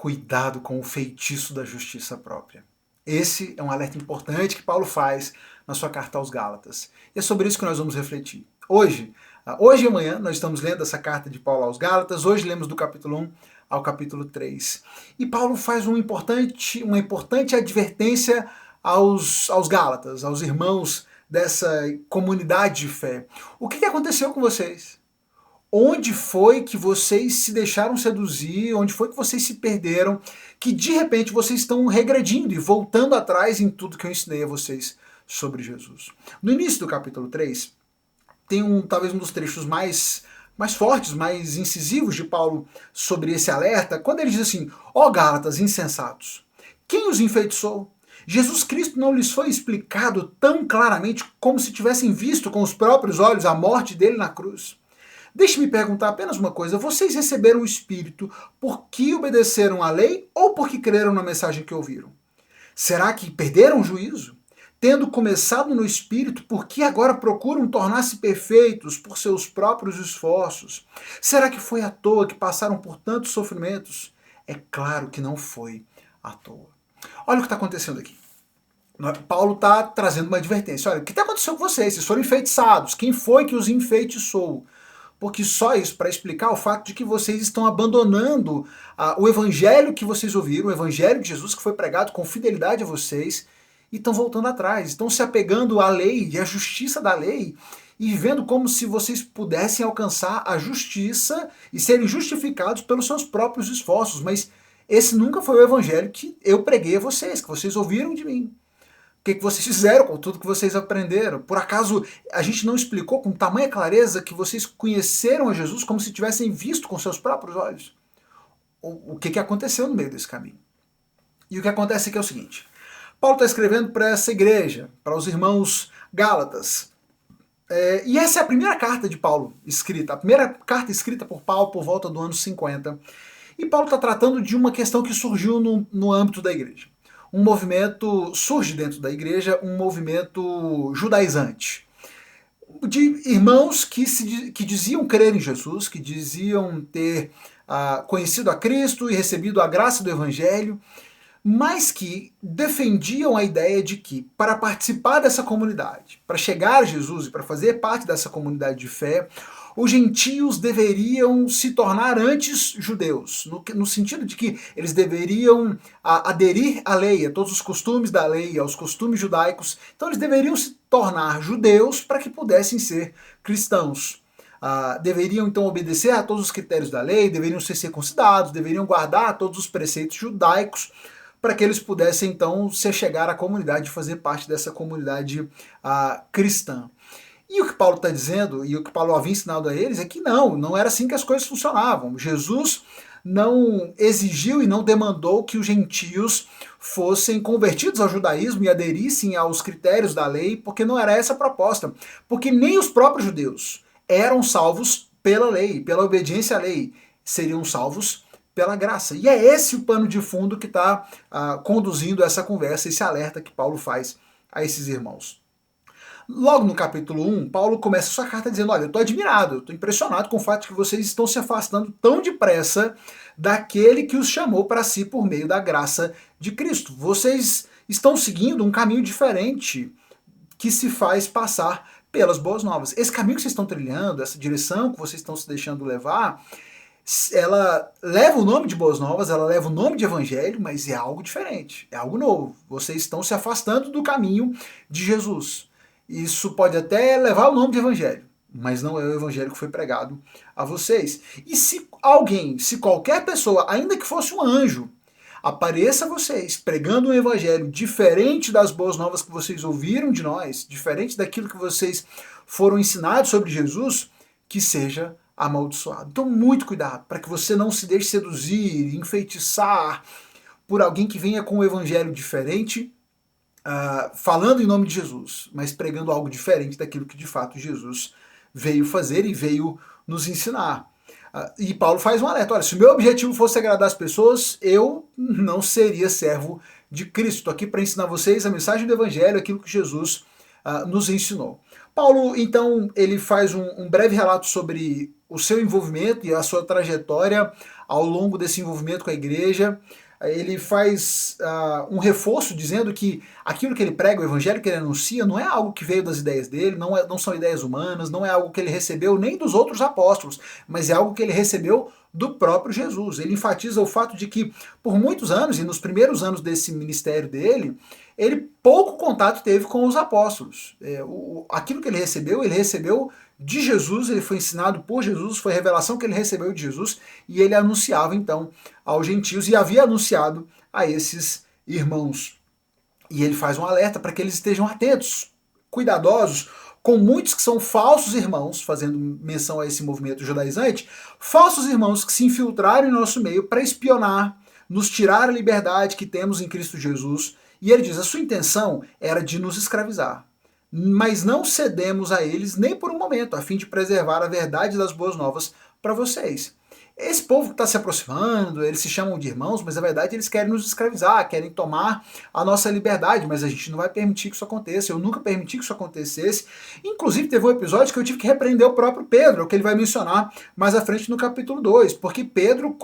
cuidado com o feitiço da justiça própria. Esse é um alerta importante que Paulo faz na sua carta aos Gálatas. E é sobre isso que nós vamos refletir. Hoje e amanhã, nós estamos lendo essa carta de Paulo aos Gálatas. Hoje lemos do capítulo 1 ao capítulo 3. E Paulo faz uma importante advertência aos Gálatas, aos irmãos dessa comunidade de fé. O que aconteceu com vocês? Onde foi que vocês se deixaram seduzir? Onde foi que vocês se perderam? Que de repente vocês estão regredindo e voltando atrás em tudo que eu ensinei a vocês sobre Jesus. No início do capítulo 3, tem talvez um dos trechos mais fortes, mais incisivos de Paulo sobre esse alerta, quando ele diz assim: ó Gálatas insensatos, quem os enfeitiçou? Jesus Cristo não lhes foi explicado tão claramente como se tivessem visto com os próprios olhos a morte dele na cruz. Deixe-me perguntar apenas uma coisa: vocês receberam o Espírito porque obedeceram à lei ou porque creram na mensagem que ouviram? Será que perderam o juízo? Tendo começado no Espírito, por que agora procuram tornar-se perfeitos por seus próprios esforços? Será que foi à toa que passaram por tantos sofrimentos? É claro que não foi à toa. Olha o que está acontecendo aqui. Paulo está trazendo uma advertência. Olha, o que aconteceu com vocês? Vocês foram enfeitiçados. Quem foi que os enfeitiçou? Porque só isso para explicar o fato de que vocês estão abandonando o evangelho que vocês ouviram, o evangelho de Jesus que foi pregado com fidelidade a vocês, e estão voltando atrás, estão se apegando à lei e à justiça da lei, e vivendo como se vocês pudessem alcançar a justiça e serem justificados pelos seus próprios esforços. Mas esse nunca foi o evangelho que eu preguei a vocês, que vocês ouviram de mim. O que vocês fizeram com tudo que vocês aprenderam? Por acaso a gente não explicou com tamanha clareza que vocês conheceram a Jesus como se tivessem visto com seus próprios olhos? O que aconteceu no meio desse caminho? E o que acontece aqui é o seguinte: Paulo está escrevendo para essa igreja, para os irmãos Gálatas. E essa é a primeira carta de Paulo escrita, a primeira carta escrita por Paulo por volta do ano 50. E Paulo está tratando de uma questão que surgiu no âmbito da igreja. Um movimento surge dentro da igreja, um movimento judaizante, de irmãos que diziam crer em Jesus, que diziam ter conhecido a Cristo e recebido a graça do Evangelho, mas que defendiam a ideia de que, para participar dessa comunidade, para chegar a Jesus e para fazer parte dessa comunidade de fé, os gentios deveriam se tornar antes judeus, no sentido de que eles deveriam aderir à lei, a todos os costumes da lei, aos costumes judaicos. Então eles deveriam se tornar judeus para que pudessem ser cristãos. Deveriam então obedecer a todos os critérios da lei, deveriam ser circuncidados, deveriam guardar todos os preceitos judaicos, para que eles pudessem então se chegar à comunidade, fazer parte dessa comunidade cristã. E o que Paulo está dizendo, e o que Paulo havia ensinado a eles, é que não era assim que as coisas funcionavam. Jesus não exigiu e não demandou que os gentios fossem convertidos ao judaísmo e aderissem aos critérios da lei, porque não era essa a proposta. Porque nem os próprios judeus eram salvos pela lei, pela obediência à lei. Seriam salvos pela graça. E é esse o pano de fundo que está conduzindo essa conversa, esse alerta que Paulo faz a esses irmãos. Logo no capítulo 1, Paulo começa sua carta dizendo: olha, eu estou admirado, eu estou impressionado com o fato de que vocês estão se afastando tão depressa daquele que os chamou para si por meio da graça de Cristo. Vocês estão seguindo um caminho diferente que se faz passar pelas boas novas. Esse caminho que vocês estão trilhando, essa direção que vocês estão se deixando levar, ela leva o nome de boas novas, ela leva o nome de evangelho, mas é algo diferente, é algo novo. Vocês estão se afastando do caminho de Jesus. Isso pode até levar o nome de evangelho, mas não é o evangelho que foi pregado a vocês. E se qualquer pessoa, ainda que fosse um anjo, apareça a vocês pregando um evangelho diferente das boas novas que vocês ouviram de nós, diferente daquilo que vocês foram ensinados sobre Jesus, que seja amaldiçoado. Então, muito cuidado para que você não se deixe seduzir, enfeitiçar por alguém que venha com um evangelho diferente, falando em nome de Jesus, mas pregando algo diferente daquilo que de fato Jesus veio fazer e veio nos ensinar. E Paulo faz um alerta: olha, se o meu objetivo fosse agradar as pessoas, eu não seria servo de Cristo. Estou aqui para ensinar vocês a mensagem do Evangelho, aquilo que Jesus nos ensinou. Paulo, então, ele faz um breve relato sobre o seu envolvimento e a sua trajetória ao longo desse envolvimento com a igreja. Ele faz um reforço dizendo que aquilo que ele prega, o evangelho que ele anuncia, não é algo que veio das ideias dele, não são ideias humanas, não é algo que ele recebeu nem dos outros apóstolos, mas é algo que ele recebeu do próprio Jesus. Ele enfatiza o fato de que, por muitos anos, e nos primeiros anos desse ministério dele, ele pouco contato teve com os apóstolos. Aquilo que ele recebeu de Jesus, ele foi ensinado por Jesus, foi a revelação que ele recebeu de Jesus, e ele anunciava então aos gentios, e havia anunciado a esses irmãos. E ele faz um alerta para que eles estejam atentos, cuidadosos, com muitos que são falsos irmãos, fazendo menção a esse movimento judaizante, falsos irmãos que se infiltraram em nosso meio para espionar, nos tirar a liberdade que temos em Cristo Jesus. E ele diz, a sua intenção era de nos escravizar, mas não cedemos a eles nem por um momento, a fim de preservar a verdade das boas novas para vocês. Esse povo que está se aproximando, eles se chamam de irmãos, mas na verdade eles querem nos escravizar, querem tomar a nossa liberdade, mas a gente não vai permitir que isso aconteça. Eu nunca permiti que isso acontecesse. Inclusive teve um episódio que eu tive que repreender o próprio Pedro, que ele vai mencionar mais à frente no capítulo 2, porque Pedro,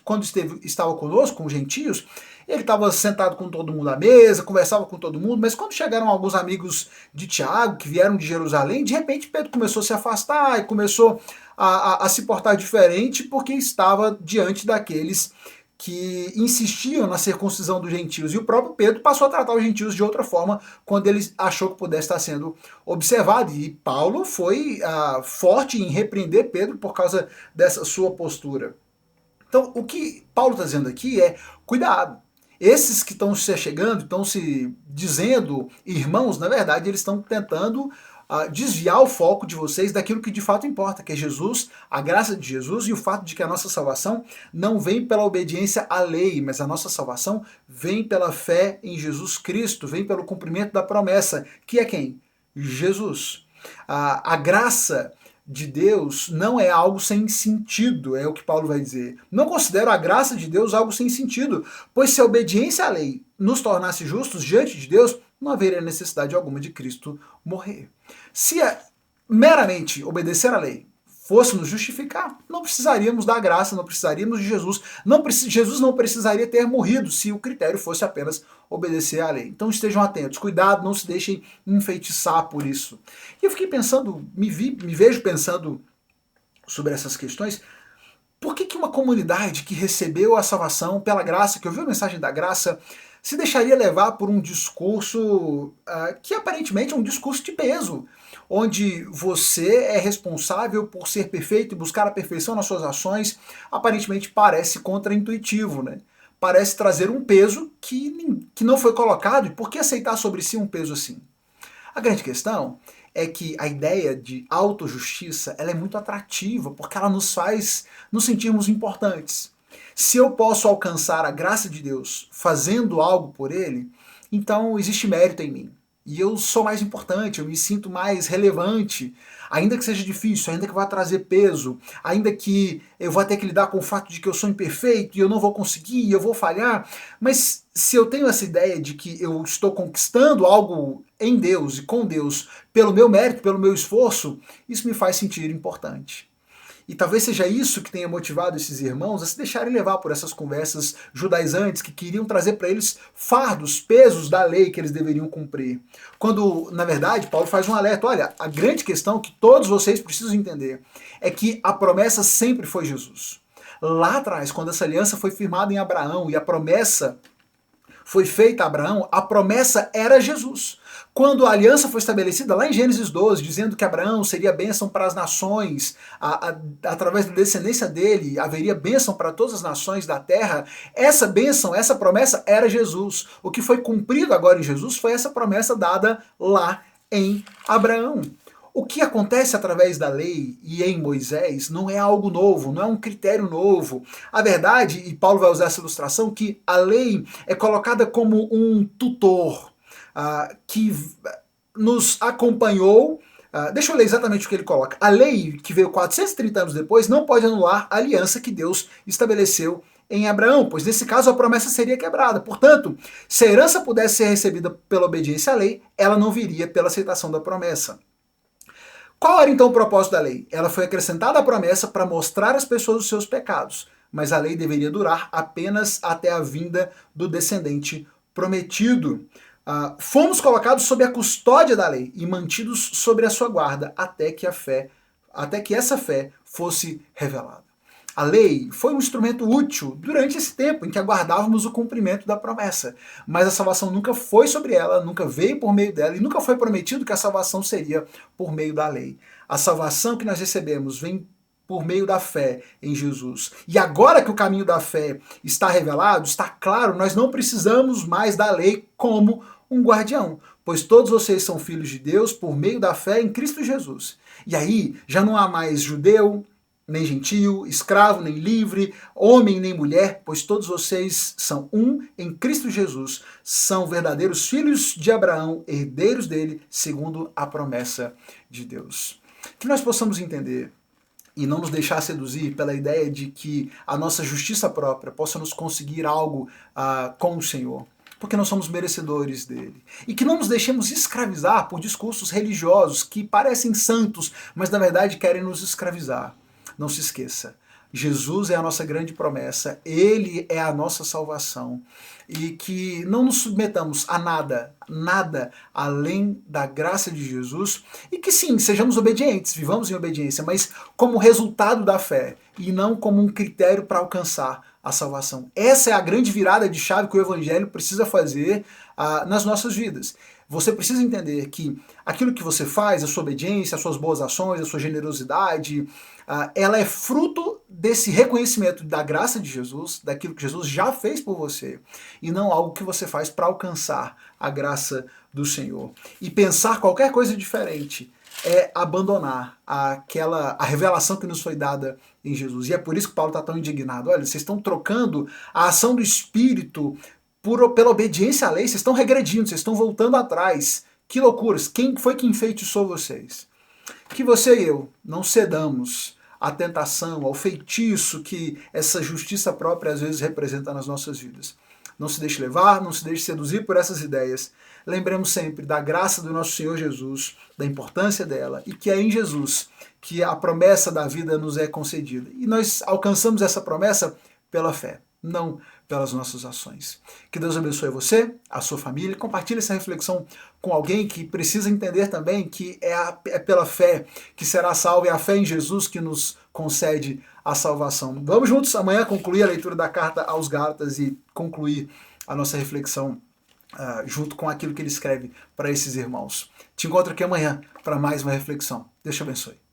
quando estava conosco, com os gentios, ele estava sentado com todo mundo à mesa, conversava com todo mundo, mas quando chegaram alguns amigos de Tiago, que vieram de Jerusalém, de repente Pedro começou a se afastar e começou a se portar diferente porque estava diante daqueles que insistiam na circuncisão dos gentios. E o próprio Pedro passou a tratar os gentios de outra forma quando ele achou que pudesse estar sendo observado. E Paulo foi forte em repreender Pedro por causa dessa sua postura. Então, o que Paulo está dizendo aqui é, cuidado. Esses que estão se chegando, estão se dizendo irmãos, na verdade, eles estão tentando desviar o foco de vocês daquilo que de fato importa, que é Jesus, a graça de Jesus e o fato de que a nossa salvação não vem pela obediência à lei, mas a nossa salvação vem pela fé em Jesus Cristo, vem pelo cumprimento da promessa, que é quem? Jesus. A graça de Deus não é algo sem sentido, é o que Paulo vai dizer. Não considero a graça de Deus algo sem sentido, pois se a obediência à lei nos tornasse justos diante de Deus, não haveria necessidade alguma de Cristo morrer. Se meramente obedecer à lei fosse nos justificar, não precisaríamos da graça, não precisaríamos de Jesus. Jesus não precisaria ter morrido se o critério fosse apenas obedecer à lei. Então estejam atentos, cuidado, não se deixem enfeitiçar por isso. E eu fiquei pensando, me vejo pensando sobre essas questões. Por que uma comunidade que recebeu a salvação pela graça, que ouviu a mensagem da graça, se deixaria levar por um discurso que aparentemente é um discurso de peso, onde você é responsável por ser perfeito e buscar a perfeição nas suas ações? Aparentemente parece contraintuitivo, né? Parece trazer um peso que não foi colocado, e por que aceitar sobre si um peso assim? A grande questão é que a ideia de autojustiça ela é muito atrativa, porque ela nos faz nos sentirmos importantes. Se eu posso alcançar a graça de Deus fazendo algo por Ele, então existe mérito em mim. E eu sou mais importante, eu me sinto mais relevante, ainda que seja difícil, ainda que vá trazer peso, ainda que eu vá ter que lidar com o fato de que eu sou imperfeito e eu não vou conseguir, e eu vou falhar. Mas se eu tenho essa ideia de que eu estou conquistando algo em Deus e com Deus pelo meu mérito, pelo meu esforço, isso me faz sentir importante. E talvez seja isso que tenha motivado esses irmãos a se deixarem levar por essas conversas judaizantes que queriam trazer para eles fardos, pesos da lei que eles deveriam cumprir. Quando, na verdade, Paulo faz um alerta. Olha, a grande questão que todos vocês precisam entender é que a promessa sempre foi Jesus. Lá atrás, quando essa aliança foi firmada em Abraão e a promessa foi feita a Abraão, a promessa era Jesus. Quando a aliança foi estabelecida lá em Gênesis 12, dizendo que Abraão seria bênção para as nações, através da descendência dele haveria bênção para todas as nações da terra, essa bênção, essa promessa era Jesus. O que foi cumprido agora em Jesus foi essa promessa dada lá em Abraão. O que acontece através da lei e em Moisés não é algo novo, não é um critério novo. A verdade, e Paulo vai usar essa ilustração, que a lei é colocada como um tutor que nos acompanhou. Deixa eu ler exatamente o que ele coloca. A lei, que veio 430 anos depois, não pode anular a aliança que Deus estabeleceu em Abraão, pois nesse caso a promessa seria quebrada. Portanto, se a herança pudesse ser recebida pela obediência à lei, ela não viria pela aceitação da promessa. Qual era então o propósito da lei? Ela foi acrescentada à promessa para mostrar às pessoas os seus pecados, mas a lei deveria durar apenas até a vinda do descendente prometido. Fomos colocados sob a custódia da lei e mantidos sobre a sua guarda até que essa fé fosse revelada. A lei foi um instrumento útil durante esse tempo em que aguardávamos o cumprimento da promessa, mas a salvação nunca foi sobre ela, nunca veio por meio dela e nunca foi prometido que a salvação seria por meio da lei. A salvação que nós recebemos vem por meio da fé em Jesus. E agora que o caminho da fé está revelado, está claro, nós não precisamos mais da lei como um guardião, pois todos vocês são filhos de Deus por meio da fé em Cristo Jesus. E aí já não há mais judeu, nem gentio, escravo, nem livre, homem, nem mulher, pois todos vocês são um em Cristo Jesus, são verdadeiros filhos de Abraão, herdeiros dele, segundo a promessa de Deus. Que nós possamos entender e não nos deixar seduzir pela ideia de que a nossa justiça própria possa nos conseguir algo com o Senhor, porque nós somos merecedores dele. E que não nos deixemos escravizar por discursos religiosos que parecem santos, mas na verdade querem nos escravizar. Não se esqueça, Jesus é a nossa grande promessa, Ele é a nossa salvação, e que não nos submetamos a nada além da graça de Jesus, e que sim, sejamos obedientes, vivamos em obediência, mas como resultado da fé, e não como um critério para alcançar a salvação. Essa é a grande virada de chave que o Evangelho precisa fazer nas nossas vidas. Você precisa entender que aquilo que você faz, a sua obediência, as suas boas ações, a sua generosidade, ela é fruto desse reconhecimento da graça de Jesus, daquilo que Jesus já fez por você, e não algo que você faz para alcançar a graça do Senhor. E pensar qualquer coisa diferente é abandonar a revelação que nos foi dada em Jesus. E é por isso que Paulo está tão indignado. Olha, vocês estão trocando a ação do Espírito pela obediência à lei, vocês estão regredindo, vocês estão voltando atrás. Que loucuras! Quem foi que enfeitiçou vocês? Que você e eu não cedamos à tentação, ao feitiço que essa justiça própria às vezes representa nas nossas vidas. Não se deixe levar, não se deixe seduzir por essas ideias. Lembremos sempre da graça do nosso Senhor Jesus, da importância dela, e que é em Jesus que a promessa da vida nos é concedida. E nós alcançamos essa promessa pela fé, não pelas nossas ações. Que Deus abençoe você, a sua família. Compartilhe essa reflexão com alguém que precisa entender também que é pela fé que será salvo, é a fé em Jesus que nos concede a salvação. Vamos juntos amanhã concluir a leitura da carta aos Gálatas e concluir a nossa reflexão junto com aquilo que ele escreve para esses irmãos. Te encontro aqui amanhã para mais uma reflexão. Deus te abençoe.